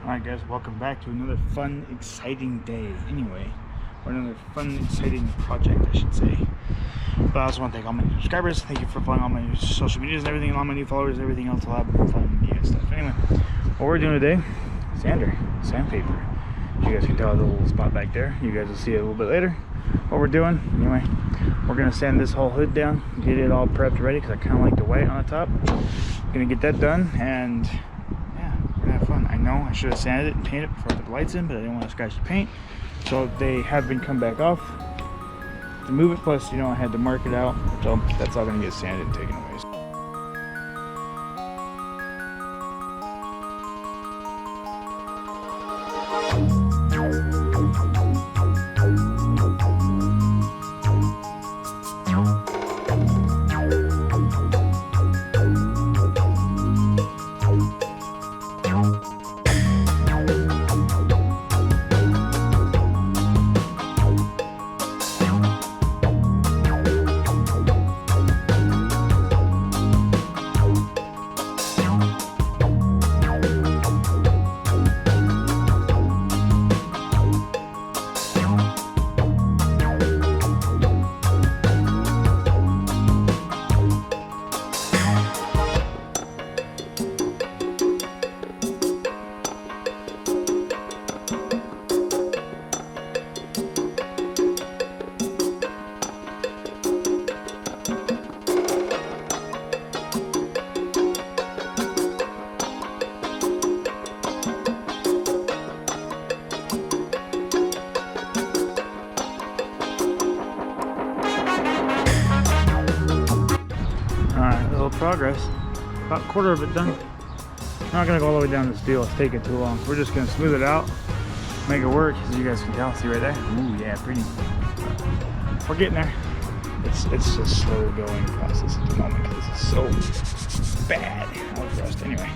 Alright guys, welcome back to another fun, exciting day. Anyway, or another fun, exciting project, I should say. But I also want to thank all my new subscribers. Thank you for following all my social medias and everything, and all my new followers, everything else. I'll have fun media stuff. Anyway, what we're doing today, sandpaper. You guys can tell the little spot back there. You guys will see it a little bit later. What we're doing, anyway, we're gonna sand this whole hood down, get it all prepped ready, because I kind of like the white on the top. Gonna get that done, and have fun. I know I should have sanded it and painted it before I put the lights in, but I didn't want to scratch the paint. So they have been come back off to move it. Plus, I had to mark it out. So that's all going to get sanded and taken away. Progress, about a quarter of it done. I'm not gonna go all the way down this deal, it's taking too long. We're just gonna smooth it out, make it work, as you guys can tell. See right there? Ooh, yeah, pretty. We're getting there. It's a slow going process at the moment because this is so bad. All the rust anyway.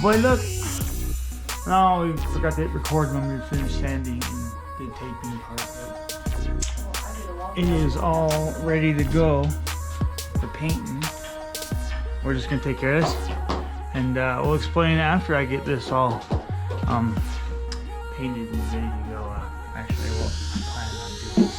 Boy, look! No, we forgot to hit record when we finished sanding and the taping part. It is all ready to go for painting. We're just gonna take care of this, and we'll explain after I get this all painted and ready to go. Actually, what I'm planning on doing.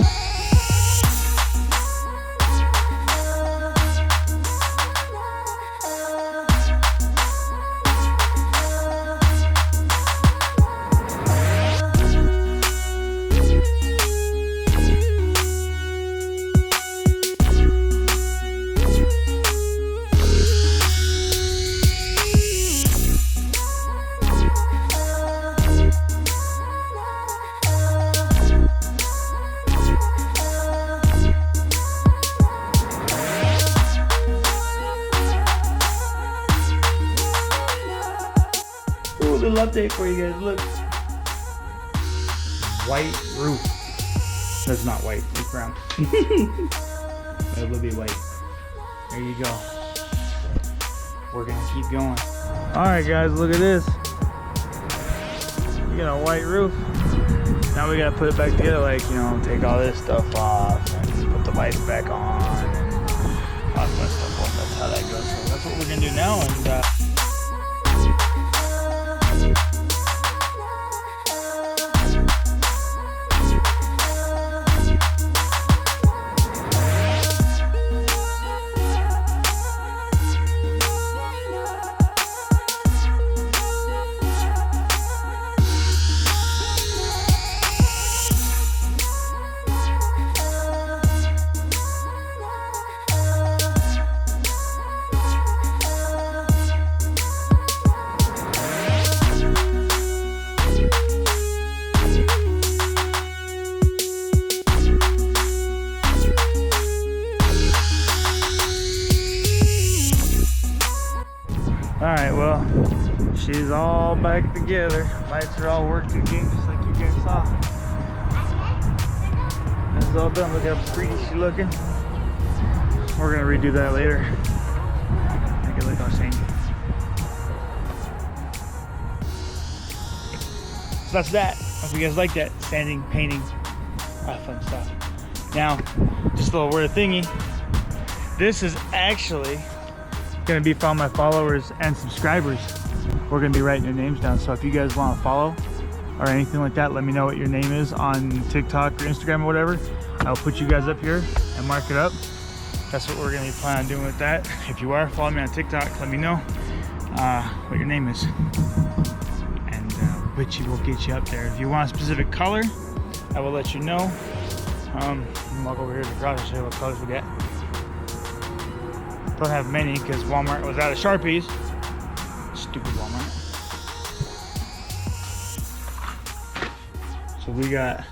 little update for you guys. Look, white roof. That's not white. It's brown. It will be white. There you go. We're gonna keep going. All right, guys, look at this. We got a white roof. Now we gotta put it back together, like, you know, take all this stuff off and put the lights back on and all that stuff. Well, that's how that goes. So that's what we're gonna do now. And alright, well, she's all back together. Lights are all worked again, just like you guys saw. That's all done. Look how pretty she's looking. We're gonna redo that later. Make it look all shiny. So that's that. Hope you guys like that. Sanding, painting, all that fun stuff. Now, just a little word thingy. This is actually gonna be for all my followers and subscribers. We're gonna be writing your names down, so if you guys want to follow or anything like that, let me know what your name is on TikTok or Instagram or whatever. I'll put you guys up here and mark it up. That's what we're gonna be planning on doing with that. If you are, follow me on TikTok, let me know what your name is, and which will get you up there. If you want a specific color, I will let you know. I'll walk over here to the garage and show you what colors we get. Don't have many because Walmart was out of Sharpies. Stupid Walmart. So we got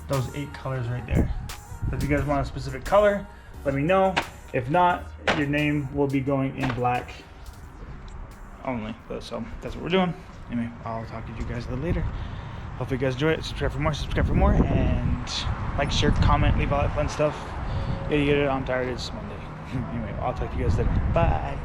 those 8 colors right there. If you guys want a specific color, let me know. If not, your name will be going in black only. So that's what we're doing. Anyway, I'll talk to you guys a little later. Hope you guys enjoy it. Subscribe for more, and like, share, comment, leave all that fun stuff. I'm tired. It's Monday. Anyway, I'll talk to you guys later. Bye.